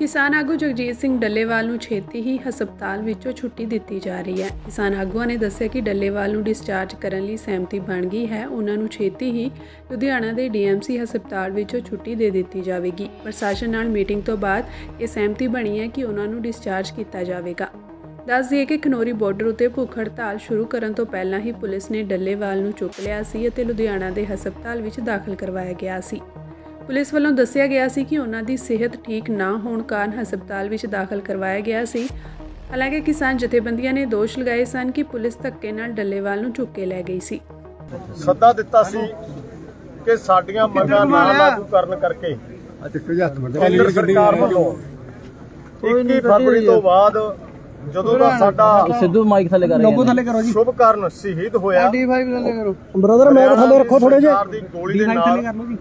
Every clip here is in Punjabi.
ਕਿਸਾਨ ਆਗੂ ਜਗਜੀਤ ਸਿੰਘ ਡੱਲੇਵਾਲ ਨੂੰ ਛੇਤੀ ਹੀ ਹਸਪਤਾਲ ਵਿੱਚੋਂ ਛੁੱਟੀ ਦਿੱਤੀ ਜਾ ਰਹੀ ਹੈ। ਕਿਸਾਨ ਆਗੂਆਂ ਨੇ ਦੱਸਿਆ ਕਿ ਡੱਲੇਵਾਲ ਨੂੰ ਡਿਸਚਾਰਜ ਕਰਨ ਲਈ ਸਹਿਮਤੀ ਬਣ ਗਈ ਹੈ। ਉਹਨਾਂ ਨੂੰ ਛੇਤੀ ਹੀ ਲੁਧਿਆਣਾ ਦੇ ਡੀਐਮਸੀ ਹਸਪਤਾਲ ਵਿੱਚੋਂ ਛੁੱਟੀ ਦੇ ਦਿੱਤੀ ਜਾਵੇਗੀ। ਪ੍ਰਸ਼ਾਸਨ ਨਾਲ ਮੀਟਿੰਗ ਤੋਂ ਬਾਅਦ ਇਹ ਸਹਿਮਤੀ ਬਣੀ ਹੈ ਕਿ ਉਹਨਾਂ ਨੂੰ ਡਿਸਚਾਰਜ ਕੀਤਾ ਜਾਵੇਗਾ। ਦੱਸ ਦਈਏ ਕਿ ਖਨੌਰੀ ਬਾਰਡਰ ਉੱਤੇ ਭੁੱਖ ਹੜਤਾਲ ਸ਼ੁਰੂ ਕਰਨ ਤੋਂ ਪਹਿਲਾਂ ਹੀ ਪੁਲਿਸ ਨੇ ਡੱਲੇਵਾਲ ਨੂੰ ਚੁੱਕ ਲਿਆ ਸੀ ਅਤੇ ਲੁਧਿਆਣਾ ਦੇ ਹਸਪਤਾਲ ਵਿੱਚ ਦਾਖਲ ਕਰਵਾਇਆ ਗਿਆ ਸੀ। ਪੁਲਿਸ ਵੱਲੋਂ ਦੱਸਿਆ ਗਿਆ ਸੀ ਕਿ ਉਹਨਾਂ ਦੀ ਸਿਹਤ ਠੀਕ ਨਾ ਹੋਣ ਕਾਰਨ ਹਸਪਤਾਲ ਵਿੱਚ ਦਾਖਲ ਕਰਵਾਇਆ ਗਿਆ ਸੀ। ਹਾਲਾਂਕਿ ਕਿਸਾਨ ਜਥੇਬੰਦੀਆਂ ਨੇ ਦੋਸ਼ ਲਗਾਏ ਸਨ ਕਿ ਪੁਲਿਸ ਧੱਕੇ ਨਾਲ ਡੱਲੇਵਾਲ ਨੂੰ ਚੁੱਕ ਕੇ ਲੈ ਗਈ ਸੀ। ਸੱਦਾ ਦਿੱਤਾ ਸੀ ਕਿ ਸਾਡੀਆਂ ਮੰਗਾਂ ਨਾ ਲਾਗੂ ਕਰਨ ਕਰਕੇ ਕੇਂਦਰ ਸਰਕਾਰ ਵੱਲੋਂ 21 ਫਰਵਰੀ ਤੋਂ ਬਾਅਦ ਜਦੋਂ ਦਾ ਸਾਡਾ ਸਿੱਧੂ ਮਾਈਕ ਥੱਲੇ ਕਰੋ ਜੀ ਸ਼ੁਭ ਕਰਨ ਸ਼ਹੀਦ ਹੋਇਆ D5 ਥੱਲੇ ਕਰੋ ਬ੍ਰਦਰ ਮੈਂ ਥੱਲੇ ਰੱਖੋ ਥੋੜੇ ਜਿਹੇ ਗੋਲੀ ਦੇ ਨਾਲ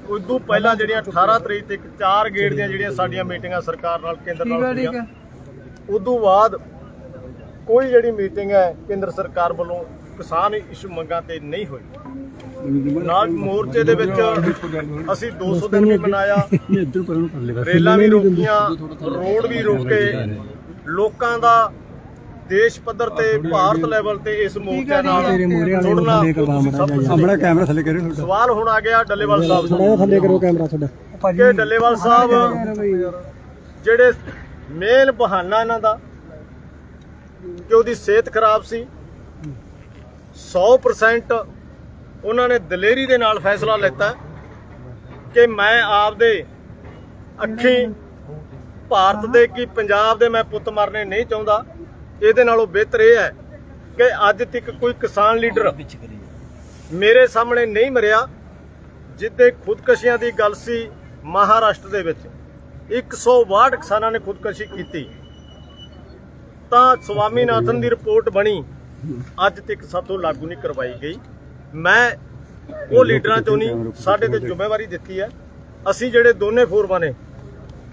ਉਦੋਂ ਪਹਿਲਾਂ ਜਿਹੜੀਆਂ 18 ਤਰੀਕ ਤੱਕ 4 ਗੇੜ ਦੀਆਂ ਜਿਹੜੀਆਂ ਸਾਡੀਆਂ ਮੀਟਿੰਗਾਂ ਸਰਕਾਰ ਨਾਲ ਕੇਂਦਰ ਨਾਲ ਹੋਈਆਂ, ਉਦੋਂ ਬਾਅਦ ਕੋਈ ਜਿਹੜੀ ਮੀਟਿੰਗ ਹੈ ਕੇਂਦਰ ਸਰਕਾਰ ਵੱਲੋਂ ਕਿਸਾਨ ਇਸ਼ੂ ਮੰਗਾਂ ਤੇ ਨਹੀਂ ਹੋਈ। ਨਾਲ ਮੋਰਚੇ ਦੇ ਵਿੱਚ ਅਸੀਂ 200 ਦਿਨ ਵੀ ਮਨਾਇਆ, ਰੇਲਾਂ ਵੀ ਰੋਕੀਆਂ, ਰੋਡ ਵੀ ਰੋਕੇ, ਲੋਕਾਂ ਦਾ ਦੇਸ਼ ਪੱਧਰ ਤੇ ਭਾਰਤ ਲੈਵਲ ਤੇ ਇਸ ਮੋਰਚੇ ਨਾਲ ਜੁੜਨਾ। ਆਪਣਾ ਕੈਮਰਾ ਥੱਲੇ ਕਰਿਓ। ਸਵਾਲ ਹੁਣ ਆ ਗਿਆ ਡੱਲੇਵਾਲ ਸਾਹਿਬ ਥੋੜਾ ਥੱਲੇ ਕਰੋ ਕੈਮਰਾ ਤੁਹਾਡਾ ਕਿ ਡੱਲੇਵਾਲ ਸਾਹਿਬ ਜਿਹੜੇ ਮੇਨ ਬਹਾਨਾ ਇਹਨਾਂ ਦਾ ਕਿ ਉਹਦੀ ਸਿਹਤ ਖਰਾਬ ਸੀ, 100% ਉਹਨਾਂ ਨੇ ਦਲੇਰੀ ਦੇ ਨਾਲ ਫੈਸਲਾ ਲਿੱਤਾ ਕਿ ਮੈਂ ਆਪਦੇ ਅੱਖੀਂ ਭਾਰਤ ਦੇ ਕੀ ਪੰਜਾਬ ਦੇ ਮੈਂ ਪੁੱਤ ਮਰਨੇ ਨਹੀਂ ਚਾਹੁੰਦਾ। ਇਹਦੇ ਨਾਲੋਂ ਬਿਹਤਰ ਇਹ ਹੈ ਕਿ ਅੱਜ ਤੱਕ ਕੋਈ ਕਿਸਾਨ ਲੀਡਰ ਮੇਰੇ ਸਾਹਮਣੇ ਨਹੀਂ ਮਰਿਆ। ਜਿੱਦੇ ਖੁਦਕਸ਼ੀਆਂ ਦੀ ਗੱਲ ਸੀ ਮਹਾਰਾਸ਼ਟਰ ਦੇ ਵਿੱਚ 162 ਕਿਸਾਨਾਂ ਨੇ ਖੁਦਕਸ਼ੀ ਕੀਤੀ, ਤਾਂ ਸਵਾਮੀਨਾਥਨ ਦੀ ਰਿਪੋਰਟ ਬਣੀ, ਅੱਜ ਤੱਕ ਸਾਥੋਂ ਲਾਗੂ ਨਹੀਂ ਕਰਵਾਈ ਗਈ। ਮੈਂ ਉਹ ਲੀਡਰਾਂ ਚੋਂ ਨਹੀਂ, ਸਾਡੇ ਤੇ ਜ਼ਿੰਮੇਵਾਰੀ ਦਿੱਤੀ ਹੈ। ਅਸੀਂ ਜਿਹੜੇ ਦੋਨੇ ਫੋਰਮਾਂ ਨੇ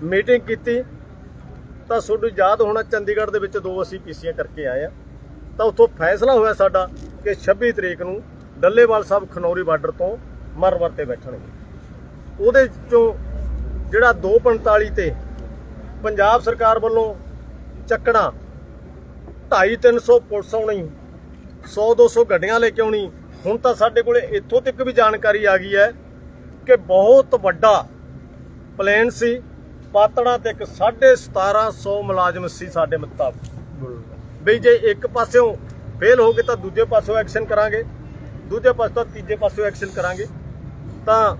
ਮੀਟਿੰਗ ਕੀਤੀ ਤਾਂ ਤੁਹਾਨੂੰ ਯਾਦ ਹੋਣਾ ਚੰਡੀਗੜ੍ਹ ਦੇ ਵਿੱਚ 2 ਅਸੀਂ ਪੀਸੀਆਂ ਕਰਕੇ ਆਏ ਆ, ਤਾਂ ਉੱਥੋਂ ਫੈਸਲਾ ਹੋਇਆ ਸਾਡਾ ਕਿ 26 ਤਰੀਕ ਨੂੰ ਡੱਲੇਵਾਲ ਸਾਹਿਬ ਖਨੌਰੀ ਬਾਰਡਰ ਤੋਂ ਮਰਵਰ ਤੇ ਬੈਠਣਗੇ। ਉਹਦੇ ਚੋਂ ਜਿਹੜਾ 245 ਤੇ ਪੰਜਾਬ ਸਰਕਾਰ ਵੱਲੋਂ ਚੱਕਣਾ, 250-300 ਪੁਲਿਸ ਆਉਣੀ, 100-200 ਗੱਡੀਆਂ ਲੈ ਕੇ ਆਉਣੀ। ਹੁਣ ਤਾਂ ਸਾਡੇ ਕੋਲੇ ਇੱਥੋਂ ਤੱਕ ਵੀ ਜਾਣਕਾਰੀ ਆ ਗਈ ਹੈ ਕਿ ਬਹੁਤ ਵੱਡਾ ਪਲਾਨ ਸੀ, ਪਾਤੜਾ ਤੇ 1750 ਮੁਲਾਜ਼ਮ ਸੀ ਸਾਡੇ ਮੁਤਾਬਕ। ਬਈ ਜੇ ਇੱਕ ਪਾਸਿਓਂ ਫੇਲ ਹੋ ਗਏ ਤਾਂ ਦੂਜੇ ਪਾਸਿਓਂ ਐਕਸ਼ਨ ਕਰਾਂਗੇ, ਦੂਜੇ ਪਾਸੇ ਤੋਂ ਤੀਜੇ ਪਾਸਿਓਂ ਐਕਸ਼ਨ ਕਰਾਂਗੇ। ਤਾਂ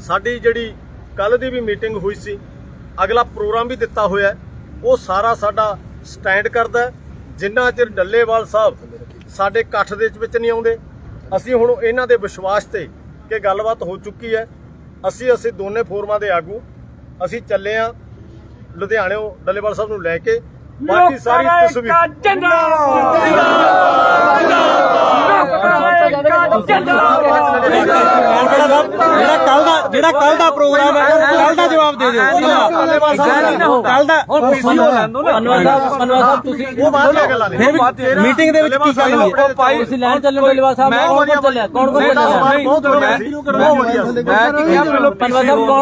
ਸਾਡੀ ਜਿਹੜੀ ਕੱਲ ਦੀ ਵੀ ਮੀਟਿੰਗ ਹੋਈ ਸੀ, ਅਗਲਾ ਪ੍ਰੋਗਰਾਮ ਵੀ ਦਿੱਤਾ ਹੋਇਆ, ਉਹ ਸਾਰਾ ਸਾਡਾ ਸਟੈਂਡ ਕਰਦਾ। ਜਿੰਨਾ ਚਿਰ ਡੱਲੇਵਾਲ ਸਾਹਿਬ ਸਾਡੇ ਇਕੱਠ ਦੇ ਵਿੱਚ ਨਹੀਂ ਆਉਂਦੇ, ਅਸੀਂ ਹੁਣ ਇਹਨਾਂ ਦੇ ਵਿਸ਼ਵਾਸ ਤੇ ਕਿ ਗੱਲਬਾਤ ਹੋ ਚੁੱਕੀ ਹੈ, ਅਸੀਂ ਦੋਨੇ ਫੋਰਮਾਂ ਦੇ ਆਗੂ ਅਸੀਂ ਚੱਲੇ ਆ ਲੁਧਿਆਣਿਓਂ ਡੱਲੇਵਾਲ ਸਾਹਿਬ ਨੂੰ ਲੈ ਕੇ। ਬਾਕੀ ਸਾਰੀ ਤਸਵੀਰ ਜਿਹੜਾ ਕੱਲ ਦਾ ਪ੍ਰੋਗਰਾਮ ਹੈ, ਕੱਲ ਦਾ ਜਵਾਬ ਦੇ ਦਿਓ। ਕੱਲ ਦਾ ਉਹ ਬਾਅਦ ਦੀਆਂ ਗੱਲਾਂ ਨੇ। ਮੀਟਿੰਗ ਦੇ ਵਿੱਚ ਕੀ ਗੱਲ ਹੋਈ? ਤੁਸੀਂ ਲੈਣ ਚੱਲੇ ਡੱਲੇਵਾਲ ਸਾਹਿਬ, ਕੌਣ ਚੱਲਿਆ? ਕੌਣ ਬਹੁਤ ਵਧੀਆ ਸੀ।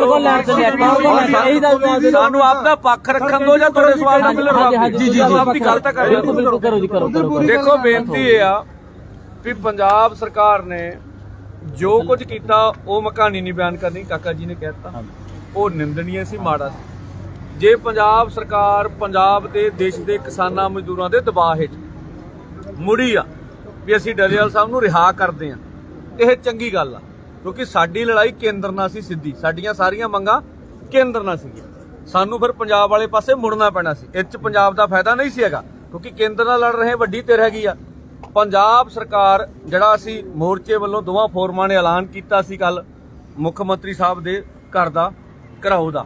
ਕੌਣ ਲੈਣ ਚੱਲਿਆ? ਸਾਨੂੰ ਆਪਦਾ ਪੱਖ ਰੱਖਣ ਦੋ ਜਾਂ ਤੁਹਾਡੇ ਸਵਾਲ ਦਾ ਮਿਲਣ। ਜੀ ਆਪਣੀ ਗੱਲ ਤਾਂ ਕਰੋ ਜੀ, ਕਰੋ। ਦੇਖੋ, ਬੇਨਤੀ ਇਹ ਆ ਵੀ ਪੰਜਾਬ ਸਰਕਾਰ ਨੇ ਜੋ ਕੁਝ ਕੀਤਾ ਉਹ ਮੈਂ ਕਹਾਣੀ ਨਹੀਂ ਬਿਆਨ ਕਰਨੀ, ਕਾਕਾ ਜੀ ਨੇ ਕਹਿਤਾ, ਉਹ ਨਿੰਦਣੀय ਸੀ, ਮਾੜਾ ਸੀ। ਜੇ ਪੰਜਾਬ ਸਰਕਾਰ ਪੰਜਾਬ ਦੇ ਦੇਸ਼ ਦੇ ਕਿਸਾਨਾਂ ਮਜ਼ਦੂਰਾਂ ਦੇ ਦਬਾਅ ਹੇਠ ਮੁੜੀ ਆ ਵੀ ਅਸੀਂ ਡੱਲੇਵਾਲ ਸਾਹਿਬ ਨੂੰ ਰਿਹਾ ਕਰਦੇ ਆ, ਇਹ ਚੰਗੀ ਗੱਲ ਆ, ਕਿਉਂਕਿ ਸਾਡੀ ਲੜਾਈ ਕੇਂਦਰ ਨਾਲ ਸੀ ਸਿੱਧੀ, ਸਾਡੀਆਂ ਸਾਰੀਆਂ ਮੰਗਾਂ ਕੇਂਦਰ ਨਾਲ ਸੀਗੀਆਂ। ਸਾਨੂੰ ਫਿਰ ਪੰਜਾਬ ਵਾਲੇ ਪਾਸੇ ਮੁੜਨਾ ਪੈਣਾ ਸੀ। ਇਹ 'ਚ ਪੰਜਾਬ ਦਾ ਫਾਇਦਾ ਨਹੀਂ ਸੀ ਹੈਗਾ, ਕਿਉਂਕਿ ਕੇਂਦਰ ਨਾਲ ਲੜ ਰਹੇ ਵੱਡੀ ਧਿਰ ਹੈਗੀ ਆ ਪੰਜਾਬ ਸਰਕਾਰ। ਜਿਹੜਾ ਅਸੀਂ ਮੋਰਚੇ ਵੱਲੋਂ ਦੋਵਾਂ ਫੋਰਮਾਂ ਨੇ ਐਲਾਨ ਕੀਤਾ ਸੀ ਕੱਲ ਮੁੱਖ ਮੰਤਰੀ ਸਾਹਿਬ ਦੇ ਘਰ ਦਾ ਘਰਾਓ ਦਾ,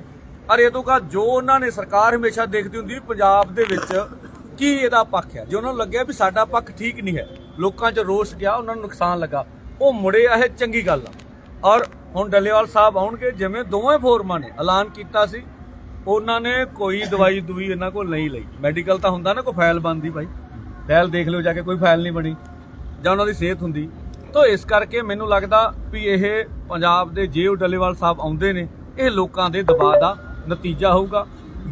ਔਰ ਇਹ ਤੋਂ ਕਾ ਜੋ ਉਹਨਾਂ ਨੇ ਸਰਕਾਰ ਹਮੇਸ਼ਾ ਦੇਖਦੀ ਹੁੰਦੀ ਪੰਜਾਬ ਦੇ ਵਿੱਚ ਕੀ ਇਹਦਾ ਪੱਖ ਹੈ। ਜੇ ਉਹਨਾਂ ਨੂੰ ਲੱਗਿਆ ਵੀ ਸਾਡਾ ਪੱਖ ਠੀਕ ਨਹੀਂ ਹੈ, ਲੋਕਾਂ 'ਚ ਰੋਸ ਗਿਆ, ਉਹਨਾਂ ਨੂੰ ਨੁਕਸਾਨ ਲੱਗਾ, ਉਹ ਮੁੜੇ, ਇਹ ਚੰਗੀ ਗੱਲ ਆ। ਔਰ ਹੁਣ ਡੱਲੇਵਾਲ ਸਾਹਿਬ ਆਉਣਗੇ, ਜਿਵੇਂ ਦੋਵੇਂ ਫੋਰਮਾਂ ਨੇ ਐਲਾਨ ਕੀਤਾ ਸੀ, ਉਹਨਾਂ ਨੇ ਕੋਈ ਦਵਾਈ ਇਹਨਾਂ ਕੋਲ ਨਹੀਂ ਲਈ। ਮੈਡੀਕਲ ਤਾਂ ਹੁੰਦਾ ਨਾ, ਕੋਈ ਫਾਈਲ ਬਣਦੀ, ਭਾਈ ਫਾਈਲ ਦੇਖ ਲਿਓ ਜਾ ਕੇ, ਕੋਈ ਫਾਈਲ ਨਹੀਂ ਬਣੀ ਜਾਂ ਉਹਨਾਂ ਦੀ ਸਿਹਤ ਹੁੰਦੀ। ਤਾਂ ਇਸ ਕਰਕੇ ਮੈਨੂੰ ਲੱਗਦਾ ਵੀ ਇਹ ਪੰਜਾਬ ਦੇ ਜੇ ਡੱਲੇਵਾਲ ਸਾਹਿਬ ਆਉਂਦੇ ਨੇ, ਇਹ ਲੋਕਾਂ ਦੇ ਦਬਾਅ ਦਾ ਨਤੀਜਾ ਹੋਊਗਾ।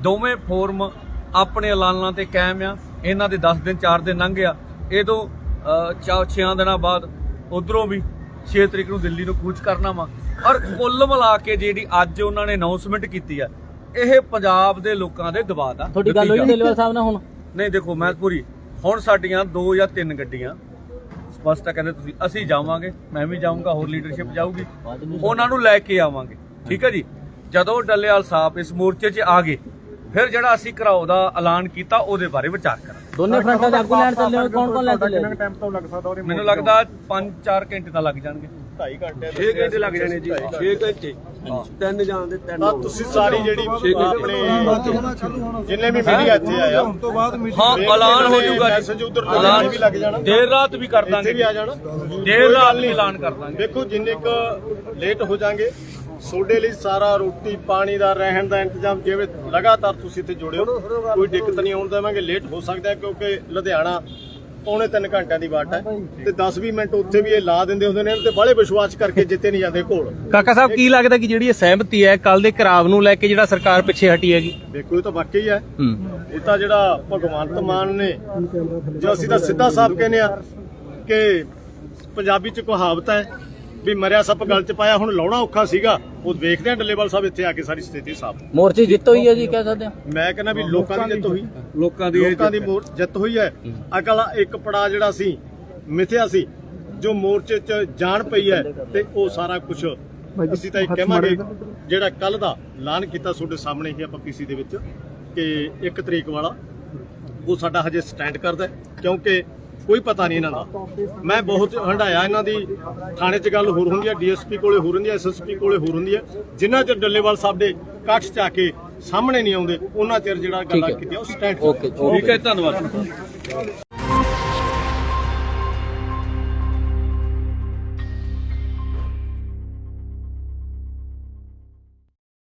ਦੋਵੇਂ ਫੋਰਮ ਆਪਣੇ ਐਲਾਨਾਂ ਤੇ ਕਾਇਮ ਆ। ਇਹਨਾਂ ਦੇ 10 ਦਿਨ 4 ਦਿਨ ਲੰਘ ਗਿਆ, ਇਹਦੋਂ 6 ਦਿਨਾਂ ਬਾਅਦ ਉਧਰੋਂ ਵੀ 6 ਤਰੀਕ ਨੂੰ ਦਿੱਲੀ ਨੂੰ ਕੂਚ ਕਰਨਾ ਵਾ। ਔਰ ਕੁੱਲ ਮਿਲਾ ਕੇ ਜਿਹੜੀ ਅੱਜ ਉਹਨਾਂ ਨੇ ਅਨਾਉਂਸਮੈਂਟ ਕੀਤੀ ਆ, ਇਹ ਪੰਜਾਬ ਦੇ ਲੋਕਾਂ ਦੇ ਦਬਾਅ ਦਾ ਤੁਹਾਡੀ ਗੱਲ ਹੋਈ ਢਿੱਲੋਂ ਸਾਹਿਬ ਨਾਲ ਹੁਣ? ਨਹੀਂ, ਦੇਖੋ ਮੈਂ ਪੂਰੀ ਹੁਣ ਸਾਡੀਆਂ 2 ਜਾਂ 3 ਗੱਡੀਆਂ ਸਪਸ਼ਟ ਕਹਿੰਦੇ ਤੁਸੀਂ, ਅਸੀਂ ਜਾਵਾਂਗੇ, ਮੈਂ ਵੀ ਜਾਊਂਗਾ, ਹੋਰ ਲੀਡਰਸ਼ਿਪ ਜਾਊਗੀ, ਉਹਨਾਂ ਨੂੰ ਲੈ ਕੇ ਆਵਾਂਗੇ। ਠੀਕ ਹੈ ਜੀ। ਜਦੋਂ ਡੱਲੇਵਾਲ ਸਾਹਿਬ ਇਸ ਮੋਰਚੇ 'ਚ ਆ ਗਏ, ਫਿਰ ਜਿਹੜਾ ਅਸੀਂ ਘਰਾਓ ਦਾ ਐਲਾਨ ਕੀਤਾ ਉਹਦੇ ਬਾਰੇ ਵਿਚਾਰ ਕਰਾਂਗੇ। ਦੋਨੇ ਫਰੰਟਾਂ ਦੇ ਆਗੂ ਲੈਣ ਚੱਲੇ ਹੋ? ਕੌਣ ਲੈਣ ਚੱਲੇ? ਮੈਨੂੰ ਲੱਗਦਾ 5-4 ਘੰਟੇ ਤਾਂ ਲੱਗ ਜਾਣਗੇ। 2.5 ਘੰਟੇ 6 ਘੰਟੇ ਲੱਗ ਜਾਣੇ ਜੀ। 6 ਘੰਟੇ 3 ਜਾਣ ਦੇ 3 ਤੁਸੀਂ ਸਾਰੀ ਜਿਹੜੀ ਆਪਣੇ ਜਿੰਨੇ ਵੀ ਮੀਡੀਆ ਇੱਥੇ ਆਇਆ ਹਾਂ ਐਲਾਨ ਹੋ ਜਾਊਗਾ ਜੀ। ਮੈਸੇਜ ਉਧਰ ਐਲਾਨ ਵੀ ਲੱਗ ਜਾਣਾ, ਦੇਰ ਰਾਤ ਵੀ ਕਰ ਇੱਥੇ ਦਾਂਗੇ, ਵੀ ਆ ਜਾਣਾ, ਦੇਰ ਰਾਤ ਵੀ ਐਲਾਨ ਕਰ ਦਾਂਗੇ। ਦੇਖੋ ਜਿੰਨੇ ਕ ਲੇਟ ਹੋ ਜਾਾਂਗੇ ਤੁਹਾਡੇ ਲਈ ਸਾਰਾ ਰੋਟੀ ਪਾਣੀ ਦਾ ਰਹਿਣ ਦਾ ਇੰਤਜ਼ਾਮ, ਜਿਵੇਂ ਲਗਾਤਾਰ ਤੁਸੀਂ ਇੱਥੇ ਜੁੜਿਓ, ਕੋਈ ਦਿੱਕਤ ਨਹੀਂ ਆਉਣ ਦੇਵਾਂਗੇ। ਲੇਟ ਹੋ ਸਕਦਾ ਹੈ ਕਿਉਂਕਿ ਲੁਧਿਆਣਾ ਪੌਣੇ 3 ਘੰਟਿਆਂ ਦੀ ਵਾਟ ਹੈ ਤੇ 10-20 ਮਿੰਟ ਉੱਥੇ ਵੀ ਇਹ ਲਾ ਦਿੰਦੇ ਹੁੰਦੇ ਨੇ ਤੇ ਬਾਹਲੇ ਵਿਸ਼ਵਾਸ ਕਰਕੇ ਜਿੱਤੇ ਨਹੀਂ ਜਾਂਦੇ ਕੋਲ। ਕਾਕਾ ਸਾਹਿਬ ਕੀ ਲੱਗਦਾ ਕਿ ਜਿਹੜੀ ਇਹ ਸਹਿਮਤੀ ਹੈ ਕੱਲ ਦੇ ਘਰਾਵ ਨੂੰ ਲੈ ਕੇ ਜਿਹੜਾ ਸਰਕਾਰ ਪਿੱਛੇ ਹਟੀ ਹੈਗੀ? ਦੇਖੋ ਇਹ ਤਾਂ ਵਾਕਈ ਹੈ, ਇਹ ਤਾਂ ਜਿਹੜਾ ਭਗਵੰਤ ਮਾਨ ਨੇ, ਜੋ ਅਸੀਂ ਤਾਂ ਸਿੱਧਾ ਸਾਫ਼ ਕਹਿੰਦੇ ਆ ਕਿ ਪੰਜਾਬੀ ਚ ਕਹਾਵਤ ਹੈ ਵੀ ਮਰਿਆ ਸੱਪ ਗਲ ਚ ਪਾਇਆ, ਹੁਣ ਲਾਉਣਾ ਔਖਾ ਸੀਗਾ। ਉਹ ਵੇਖਦੇ ਆ ਡੱਲੇਵਾਲ ਸਾਹਿਬ ਇੱਥੇ ਆ ਕੇ ਸਾਰੀ ਸਥਿਤੀ ਸਾਫ਼। ਮੋਰਚੇ ਜਿੱਤ ਹੋਈ ਹੈ ਜੀ, ਕਹਿ ਸਕਦੇ ਹਾਂ? ਮੈਂ ਕਹਿੰਦਾ ਵੀ ਲੋਕਾਂ ਦੀ ਜਿੱਤ ਹੋਈ, ਲੋਕਾਂ ਦੀ ਜਿੱਤ ਹੋਈ ਹੈ। ਅਗਲਾ ਇੱਕ ਪੜਾ ਜਿਹੜਾ ਸੀ ਮਿਥਿਆ ਸੀ, ਜੋ ਮੋਰਚੇ 'ਚ ਜਾਣ ਪਈ ਹੈ, ਤੇ ਉਹ ਸਾਰਾ ਕੁਝ ਅਸੀਂ ਤਾਂ ਇਹ ਕਹਾਂਗੇ ਜਿਹੜਾ ਕੱਲ ਦਾ ਐਲਾਨ ਕੀਤਾ ਤੁਹਾਡੇ ਸਾਹਮਣੇ ਹੀ ਆਪਾਂ ਪੀਸੀ ਦੇ ਵਿੱਚ ਕਿ 1 ਤਰੀਕ ਵਾਲਾ, ਉਹ ਸਾਡਾ ਹਜੇ ਸਟੈਂਡ ਕਰਦਾ ਹੈ, ਕਿਉਂਕਿ ਕੋਈ ਪਤਾ ਨਹੀਂ ਇਹਨਾਂ ਦਾ। ਮੈਂ ਬਹੁਤ ਹੰਡਾਇਆ ਇਹਨਾਂ ਦੀ, ਥਾਣੇ 'ਚ ਗੱਲ ਹੋਰ ਹੁੰਦੀ ਹੈ, ਡੀਐਸਪੀ ਕੋਲੇ ਹੋਰ ਹੁੰਦੀ ਹੈ, ਐਸਐਸਪੀ ਕੋਲੇ ਹੋਰ ਹੁੰਦੀ ਹੈ। ਜਿੰਨਾ ਚਿਰ ਡੱਲੇਵਾਲ ਸਾਹਿਬ ਦੇ ਕੱਠ 'ਚ ਆ ਕੇ ਸਾਹਮਣੇ ਨਹੀਂ ਆਉਂਦੇ, ਉਹਨਾਂ ਚਿਰ ਜਿਹੜਾ ਗੱਲਾਂ ਕੀਤੀਆਂ ਉਹ ਸਟੈਂਡ। ਓਕੇ ਠੀਕ ਹੈ, ਧੰਨਵਾਦ।